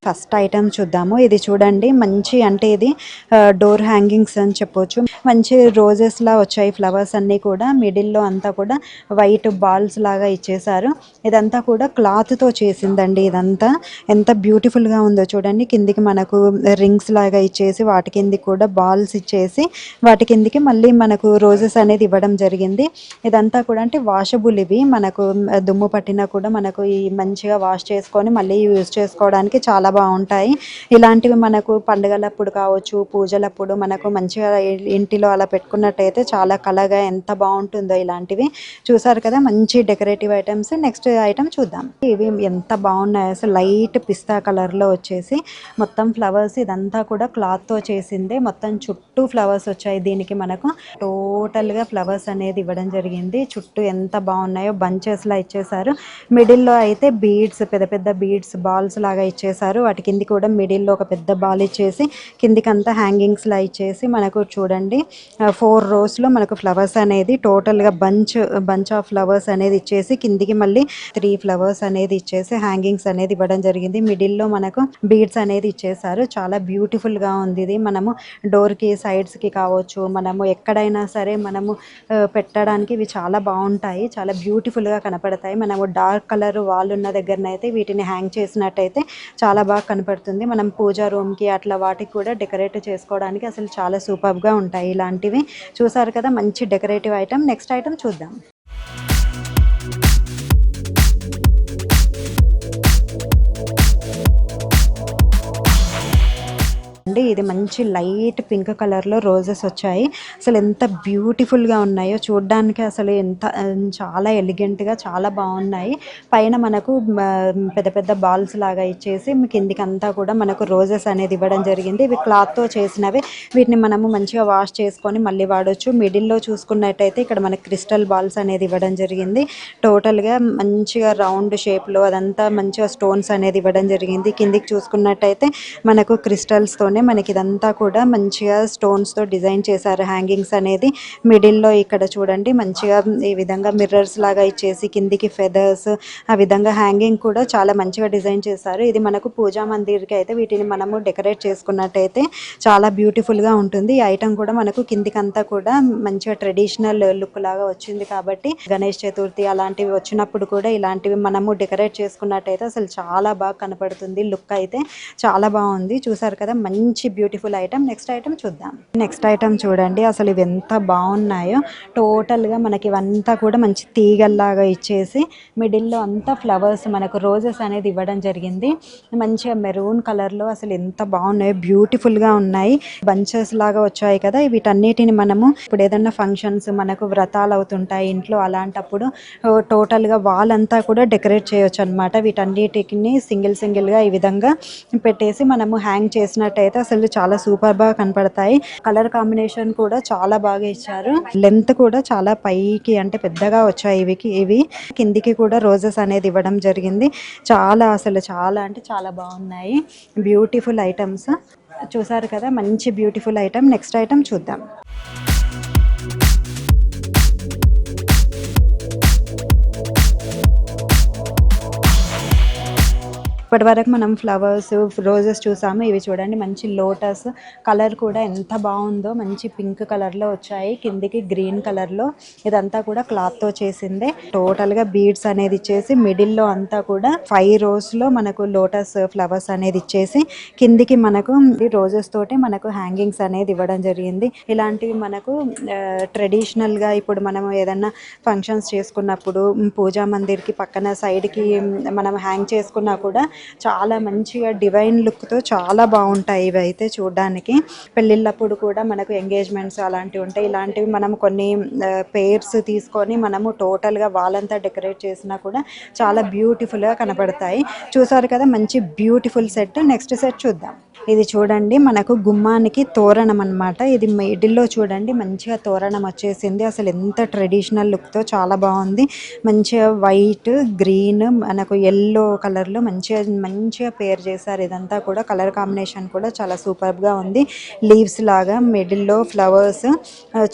First item చూద్దాము. ఇది చూడండి మంచి అంటే ఇది డోర్ హ్యాంగింగ్స్ అని చెప్పొచ్చు. మంచి రోజెస్ లా వచ్చాయి ఫ్లవర్స్ అన్నీ కూడా. మిడిల్లో అంతా కూడా వైట్ బాల్స్ లాగా ఇచ్చేసారు. ఇదంతా కూడా క్లాత్ తో చేసిందండి. ఇదంతా ఎంత బ్యూటిఫుల్ గా ఉందో చూడండి. కిందికి మనకు రింగ్స్ లాగా ఇచ్చేసి వాటి కిందికి కూడా బాల్స్ ఇచ్చేసి వాటి కిందికి మళ్ళీ మనకు రోజెస్ అనేది ఇవ్వడం జరిగింది. ఇదంతా కూడా అంటే వాషబుల్. ఇవి మనకు దుమ్ము పట్టినా కూడా మనకు ఈ మంచిగా వాష్ చేసుకొని మళ్ళీ యూజ్ చేసుకోవడానికి చాలా బాగుంటాయి. ఇలాంటివి మనకు పండుగలప్పుడు కావచ్చు, పూజలప్పుడు మనకు మంచిగా ఇంటిలో అలా పెట్టుకున్నట్టయితే చాలా కళగా ఎంత బాగుంటుందో. ఇలాంటివి చూసారు కదా, మంచి డెకరేటివ్ ఐటమ్స్. నెక్స్ట్ ఐటమ్ చూద్దాం. ఇవి ఎంత బాగున్నాయి అసలు. లైట్ పిస్తా కలర్ లో వచ్చేసి మొత్తం ఫ్లవర్స్, ఇదంతా కూడా క్లాత్ తో చేసిందే. మొత్తం చుట్టూ ఫ్లవర్స్ వచ్చాయి. దీనికి మనకు టోటల్ గా ఫ్లవర్స్ అనేది ఇవ్వడం జరిగింది. చుట్టూ ఎంత బాగున్నాయో బంచెస్ లా ఇచ్చేసారు. మిడిల్ లో అయితే బీడ్స్, పెద్ద పెద్ద బీడ్స్ బాల్స్ లాగా ఇచ్చేసారు. వాటి కింది కూడా మిడిల్ లో ఒక పెద్ద బాల్ ఇచ్చేసి కిందికంతా హ్యాంగింగ్స్ లా ఇచ్చేసి మనకు చూడండి 4 rows లో మనకు ఫ్లవర్స్ అనేది టోటల్ గా బంచ్ ఆఫ్ ఫ్లవర్స్ అనేది ఇచ్చేసి కిందికి మళ్ళీ 3 ఫ్లవర్స్ అనేది ఇచ్చేసి హ్యాంగింగ్స్ అనేది ఇవ్వడం జరిగింది. మిడిల్ లో మనకు బీడ్స్ అనేది ఇచ్చేసారు. చాలా బ్యూటిఫుల్ గా ఉంది. ఇది మనము డోర్ కి సైడ్స్ కి కావచ్చు, మనము ఎక్కడైనా సరే మనము పెట్టడానికి ఇవి చాలా బాగుంటాయి. చాలా బ్యూటిఫుల్ గా కనపడతాయి. మనము డార్క్ కలర్ వాల్ ఉన్న దగ్గరనైతే వీటిని హ్యాంగ్ చేసినట్టయితే చాలా బాగా కనపడుతుంది. మనం పూజా రూమ్ కి అట్లా వాటికి కూడా డెకరేట్ చేసుకోవడానికి అసలు చాలా సూపర్ గా ఉంటాయి. ఇలాంటివి చూసారు కదా, మంచి డెకరేటివ్ ఐటమ్. నెక్స్ట్ ఐటమ్ చూద్దాం. ఇది మంచి లైట్ పింక్ కలర్ లో రోజెస్ వచ్చాయి. అసలు ఎంత బ్యూటిఫుల్ గా ఉన్నాయో చూడడానికి. అసలు ఎంత చాలా ఎలిగెంట్ గా చాలా బాగున్నాయి. పైన మనకు పెద్ద పెద్ద బాల్స్ లాగా ఇచ్చేసి కిందికి అంతా కూడా మనకు రోజెస్ అనేది ఇవ్వడం జరిగింది. ఇవి క్లాత్ తో చేసినవి. వీటిని మనము మంచిగా వాష్ చేసుకొని మళ్ళీ వాడొచ్చు. మిడిల్ లో చూసుకున్నట్టయితే ఇక్కడ మనకి క్రిస్టల్ బాల్స్ అనేది ఇవ్వడం జరిగింది. టోటల్ గా మంచిగా రౌండ్ షేప్ లో అదంతా మంచిగా స్టోన్స్ అనేది ఇవ్వడం జరిగింది. కిందికి చూసుకున్నట్టయితే మనకు క్రిస్టల్స్ తోనే మనకి ఇదంతా కూడా మంచిగా స్టోన్స్ తో డిజైన్ చేశారు. హ్యాంగింగ్స్ అనేది మిడిల్ లో ఇక్కడ చూడండి మంచిగా ఈ విధంగా మిర్రర్స్ లాగా ఇచ్చేసి కిందికి ఫెదర్స్, ఆ విధంగా హ్యాంగింగ్ కూడా చాలా మంచిగా డిజైన్ చేశారు. ఇది మనకు పూజా మందిర్కి అయితే వీటిని మనము డెకరేట్ చేసుకున్నట్టయితే చాలా బ్యూటిఫుల్ గా ఉంటుంది. ఈ ఐటమ్ కూడా మనకు కిందికంతా కూడా మంచిగా ట్రెడిషనల్ లుక్ లాగా వచ్చింది. కాబట్టి గణేష్ చతుర్థి అలాంటివి వచ్చినప్పుడు కూడా ఇలాంటివి మనము డెకరేట్ చేసుకున్నట్టయితే అసలు చాలా బాగా కనపడుతుంది. లుక్ అయితే చాలా బాగుంది. చూసారు కదా, మంచి బ్యూటిఫుల్ ఐటమ్. నెక్స్ట్ ఐటమ్ చూద్దాం. నెక్స్ట్ ఐటమ్ చూడండి. అసలు ఇవి ఎంత బాగున్నాయో. టోటల్ గా మనకి ఇవంతా కూడా మంచి తీగల్లాగా ఇచ్చేసి మిడిల్ లో అంతా ఫ్లవర్స్ మనకు రోజెస్ అనేది ఇవ్వడం జరిగింది. మంచిగా మెరూన్ కలర్ లో అసలు ఎంత బాగున్నాయో, బ్యూటిఫుల్ గా ఉన్నాయి. బంచెస్ లాగా వచ్చాయి కదా. వీటన్నిటిని మనము ఇప్పుడు ఏదన్నా ఫంక్షన్స్, మనకు వ్రతాలు అవుతుంటాయి ఇంట్లో, అలాంటప్పుడు టోటల్ గా వాల్ అంతా కూడా డెకరేట్ చేయొచ్చు అనమాట. వీటన్నిటిని సింగిల్ సింగిల్ గా ఈ విధంగా పెట్టేసి మనము హ్యాంగ్ చేసినట్టయితే అసలు చాలా సూపర్ గా కనపడతాయి. కలర్ కాంబినేషన్ కూడా చాలా బాగా ఇచ్చారు. లెంత్ కూడా చాలా పైకి అంటే పెద్దగా వచ్చాయి. ఇవి కిందికి కూడా రోజెస్ అనేది ఇవ్వడం జరిగింది. చాలా అసలు చాలా అంటే చాలా బాగున్నాయి. బ్యూటిఫుల్ ఐటమ్స్ చూసారు కదా, మంచి బ్యూటిఫుల్ ఐటమ్. నెక్స్ట్ ఐటమ్ చూద్దాం. ఇప్పటి వరకు మనం ఫ్లవర్స్, రోజెస్ చూసాము. ఇవి చూడండి మంచి లోటస్ కలర్ కూడా ఎంత బాగుందో. మంచి పింక్ కలర్ లో వచ్చాయి. కిందికి గ్రీన్ కలర్ లో. ఇదంతా కూడా క్లాత్ తో చేసిందే. టోటల్ గా బీడ్స్ అనేది ఇచ్చేసి మిడిల్ లో అంతా కూడా 5 rows లో మనకు లోటస్ ఫ్లవర్స్ అనేది ఇచ్చేసి కిందికి మనకు రోజెస్ తోటి మనకు హ్యాంగింగ్స్ అనేది ఇవ్వడం జరిగింది. ఇలాంటివి మనకు ట్రెడిషనల్ గా ఇప్పుడు మనం ఏదన్నా ఫంక్షన్స్ చేసుకున్నప్పుడు పూజా మందిర్ కి పక్కన సైడ్ కి మనం హ్యాంగ్ చేసుకున్నా కూడా చాలా మంచిగా డివైన్ లుక్ తో చాలా బాగుంటాయి. ఇవి అయితే చూడడానికి పెళ్ళిళ్ళప్పుడు కూడా మనకు ఎంగేజ్మెంట్స్ అలాంటివి ఉంటాయి. ఇలాంటివి మనం కొన్ని పేర్స్ తీసుకొని మనము టోటల్ గా వాళ్ళంతా డెకరేట్ చేసినా కూడా చాలా బ్యూటిఫుల్ గా కనపడతాయి. చూసారు కదా, మంచి బ్యూటిఫుల్ సెట్. నెక్స్ట్ సెట్ చూద్దాం. ఇది చూడండి మనకు గుమ్మానికి తోరణం అన్నమాట. ఇది మిడిల్లో చూడండి మంచిగా తోరణం వచ్చేసింది. అసలు ఎంత ట్రెడిషనల్ లుక్‌తో చాలా బాగుంది. మంచిగా వైట్, గ్రీన్ మనకు యెల్లో కలర్‌లో మంచిగా మంచిగా పేర్ చేశారు. ఇదంతా కూడా కలర్ కాంబినేషన్ కూడా చాలా సూపర్బ్‌గా ఉంది. లీవ్స్ లాగా మిడిల్‌లో ఫ్లవర్స్,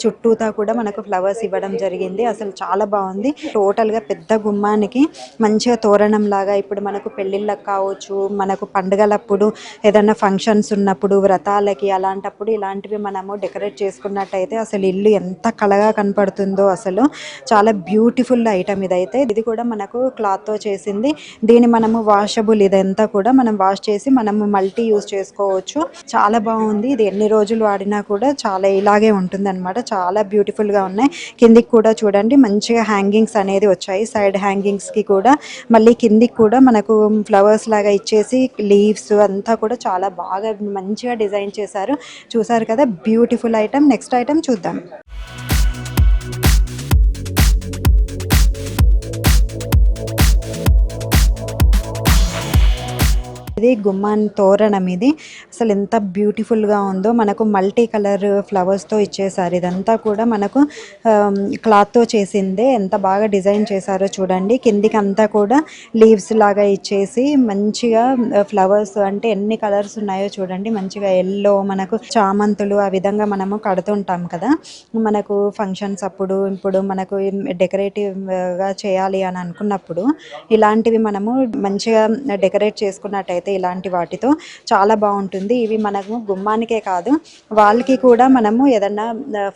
చుట్టూతా కూడా మనకు ఫ్లవర్స్ ఇవ్వడం జరిగింది. అసలు చాలా బాగుంది. టోటల్‌గా పెద్ద గుమ్మానికి మంచిగా తోరణం లాగా ఇప్పుడు మనకు పెళ్ళిళ్ళకి కావచ్చు, మనకు పండుగలప్పుడు ఏదైనా ఫంక్షన్స్ ఉన్నప్పుడు, వ్రతాలకి అలాంటప్పుడు ఇలాంటివి మనము డెకరేట్ చేసుకున్నట్టయితే అసలు ఇల్లు ఎంత కళగా కనపడుతుందో అసలు. చాలా బ్యూటిఫుల్ ఐటమ్ ఇదైతే. ఇది కూడా మనకు క్లాత్‌తో చేసింది. దీన్ని మనము వాషబుల్, ఇదంతా కూడా మనం వాష్ చేసి మనము మల్టీ యూజ్ చేసుకోవచ్చు. చాలా బాగుంది. ఇది ఎన్ని రోజులు వాడినా కూడా చాలా ఇలాగే ఉంటుందన్నమాట. చాలా బ్యూటిఫుల్‌గా ఉన్నాయి. కిందికి కూడా చూడండి మంచిగా హ్యాంగింగ్స్ అనేది వచ్చాయి. సైడ్ హ్యాంగింగ్స్‌కి కూడా మళ్ళీ కిందికి కూడా మనకు ఫ్లవర్స్ లాగా ఇచ్చేసి లీవ్స్ అంతా కూడా చాలా బాగా మంచిగా డిజైన్ చేశారు. చూసారు కదా, బ్యూటిఫుల్ ఐటమ్. నెక్స్ట్ ఐటమ్ చూద్దాం. ఇది గుమ్మాన్ తోరణం. ఇది అసలు ఎంత బ్యూటిఫుల్గా ఉందో. మనకు మల్టీ కలర్ ఫ్లవర్స్తో ఇచ్చేసారు. ఇదంతా కూడా మనకు క్లాత్తో చేసిందే. ఎంత బాగా డిజైన్ చేశారో చూడండి. కిందికి అంతా కూడా లీవ్స్ లాగా ఇచ్చేసి మంచిగా ఫ్లవర్స్ అంటే ఎన్ని కలర్స్ ఉన్నాయో చూడండి. మంచిగా ఎల్లో, మనకు చామంతులు, ఆ విధంగా మనము కడుతుంటాం కదా మనకు ఫంక్షన్స్ అప్పుడు. ఇప్పుడు మనకు డెకరేటివ్గా చేయాలి అని అనుకున్నప్పుడు ఇలాంటివి మనము మంచిగా డెకరేట్ చేసుకున్నట్టయితే ఇలాంటి వాటితో చాలా బాగుంటుంది. ఇవి మనము గుమ్మానికే కాదు, వాళ్ళకి కూడా మనము ఏదన్నా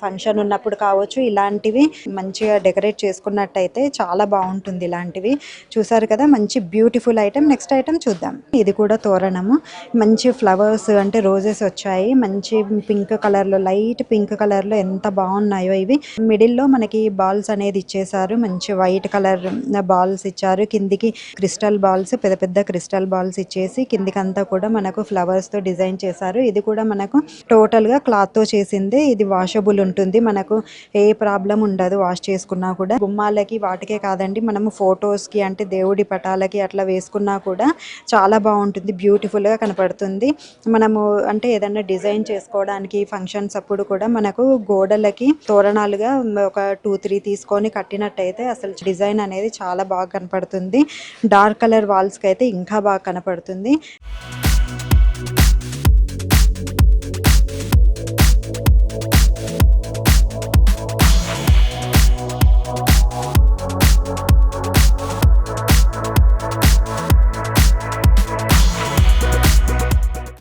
ఫంక్షన్ ఉన్నప్పుడు కావచ్చు, ఇలాంటివి మంచిగా డెకరేట్ చేసుకున్నట్టయితే చాలా బాగుంటుంది. ఇలాంటివి చూసారు కదా, మంచి బ్యూటిఫుల్ ఐటమ్. నెక్స్ట్ ఐటమ్ చూద్దాం. ఇది కూడా తోరణము. మంచి ఫ్లవర్స్ అంటే రోజెస్ వచ్చాయి. మంచి పింక్ కలర్లో, లైట్ పింక్ కలర్లో ఎంత బాగున్నాయో ఇవి. మిడిల్లో మనకి బాల్స్ అనేది ఇచ్చేసారు. మంచి వైట్ కలర్ బాల్స్ ఇచ్చారు. కిందికి క్రిస్టల్ బాల్స్, పెద్ద పెద్ద క్రిస్టల్ బాల్స్ ఇచ్చేసి కిందికంతా కూడా మనకు ఫ్లవర్స్ తో డిజైన్ చేశారు. ఇది కూడా మనకు టోటల్ గా క్లాత్ తో చేసింది. ఇది వాషబుల్ ఉంటుంది. మనకు ఏ ప్రాబ్లం ఉండదు వాష్ చేసుకున్నా కూడా. గుమ్మాలకి వాటికే కాదండి, మనము ఫొటోస్ కి అంటే దేవుడి పటాలకి అట్లా వేసుకున్నా కూడా చాలా బాగుంటుంది. బ్యూటిఫుల్ గా కనపడుతుంది. మనము అంటే ఏదైనా డిజైన్ చేసుకోవడానికి ఫంక్షన్స్ అప్పుడు కూడా మనకు గోడలకి తోరణాలుగా ఒక 2-3 తీసుకొని కట్టినట్టయితే అసలు డిజైన్ అనేది చాలా బాగా కనపడుతుంది. డార్క్ కలర్ వాల్స్ కి అయితే ఇంకా బాగా కనపడుతుంది.